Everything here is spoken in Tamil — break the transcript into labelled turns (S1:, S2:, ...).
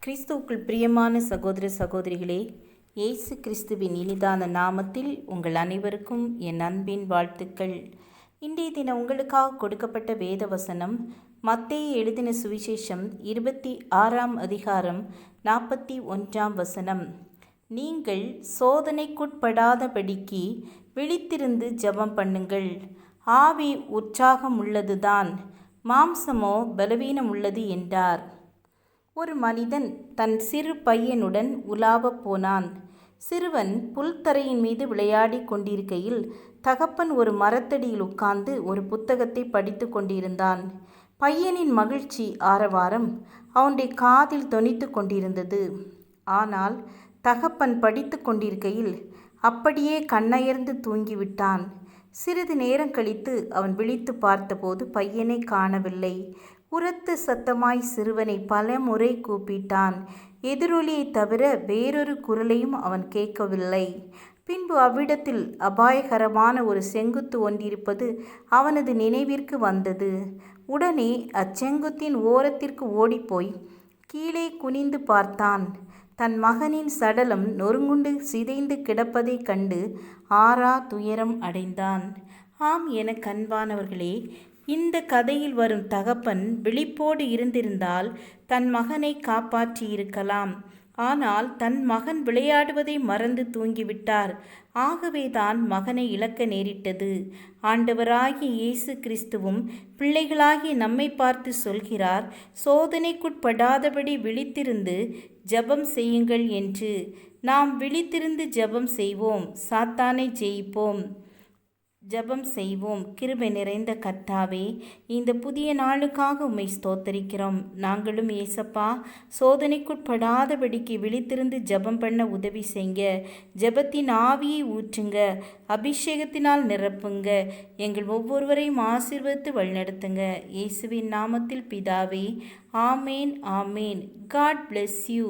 S1: கிறிஸ்துவுக்குள் பிரியமான சகோதர சகோதரிகளே, இயேசு கிறிஸ்துவின் இனிதான நாமத்தில் உங்கள் அனைவருக்கும் என் அன்பின் வாழ்த்துக்கள். இன்றைய தினம் உங்களுக்காக கொடுக்கப்பட்ட வேத வசனம் மத்தேயு எழுதின சுவிசேஷம் 26ஆம் அதிகாரம் 41ஆம் வசனம். நீங்கள் சோதனைக்குட்படாதபடிக்கு விழித்திருந்து ஜெபம் பண்ணுங்கள். ஆவி உற்சாகம் உள்ளதுதான், மாம்சமோ பலவீனம் உள்ளது என்றார். ஒரு மனிதன் தன் சிறு பையனுடன் உலாவப் போனான். சிறுவன் புல்தரையின் மீது விளையாடி கொண்டிருக்கையில் தகப்பன் ஒரு மரத்தடியில் உட்கார்ந்து ஒரு புத்தகத்தை படித்து கொண்டிருந்தான். பையனின் மகிழ்ச்சி ஆரவாரம் அவனுடைய காதில் தொனித்து கொண்டிருந்தது. ஆனால் தகப்பன் படித்து கொண்டிருக்கையில் அப்படியே கண்ணயர்ந்து தூங்கிவிட்டான். சிறிது நேரம் கழித்து அவன் விழித்து பார்த்தபோது பையனை காணவில்லை. உரத்த சத்தமாய் சிறுவனை பல முறை கூப்பிட்டான். எதிரொலியை தவிர வேறொரு குரலையும் அவன் கேட்கவில்லை. பின்பு அவ்விடத்தில் அபாயகரமான ஒரு செங்குத்து ஒன்றிருப்பது அவனது நினைவிற்கு வந்தது. உடனே அச்செங்குத்தின் ஓரத்திற்கு ஓடிப்போய் கீழே குனிந்து பார்த்தான். தன் மகனின் சடலம் நொறுங்குண்டு சிதைந்து கிடப்பதைக் கண்டு ஆறா துயரம் அடைந்தான். ஆம், என கண்பானவர்களே, இந்த கதையில் வரும் தகப்பன் விழிப்போடு இருந்திருந்தால் தன் மகனை காப்பாற்றியிருக்கலாம். ஆனால் தன் மகன் விளையாடுவதை மறந்து தூங்கிவிட்டார். ஆகவேதான் மகனை இழக்க நேரிட்டது. ஆண்டவராகிய இயேசு கிறிஸ்துவும் பிள்ளைகளாகிய நம்மை பார்த்து சொல்கிறார், சோதனைக்குட்படாதபடி விழித்திருந்து ஜெபம் செய்யுங்கள் என்று. நாம் விழித்திருந்து ஜெபம் செய்வோம், சாத்தானை ஜெயிப்போம். ஜெபம் செய்வோம். கிருபை நிறைந்த கர்த்தாவே, இந்த புதிய நாளுக்காக உம்மை ஸ்தோத்தரிக்கிறோம். நாங்களும் ஏசப்பா சோதனைக்குட்படாதபடிக்கு விழித்திருந்து ஜெபம் பண்ண உதவி செய்யுங்க. ஜெபத்தின் ஆவியை ஊற்றுங்க, அபிஷேகத்தினால் நிரப்புங்க. எங்கள் ஒவ்வொருவரையும் ஆசீர்வதித்து வழிநடத்துங்க. இயேசுவின் நாமத்தில் பிதாவே, ஆமேன் ஆமேன். God bless you.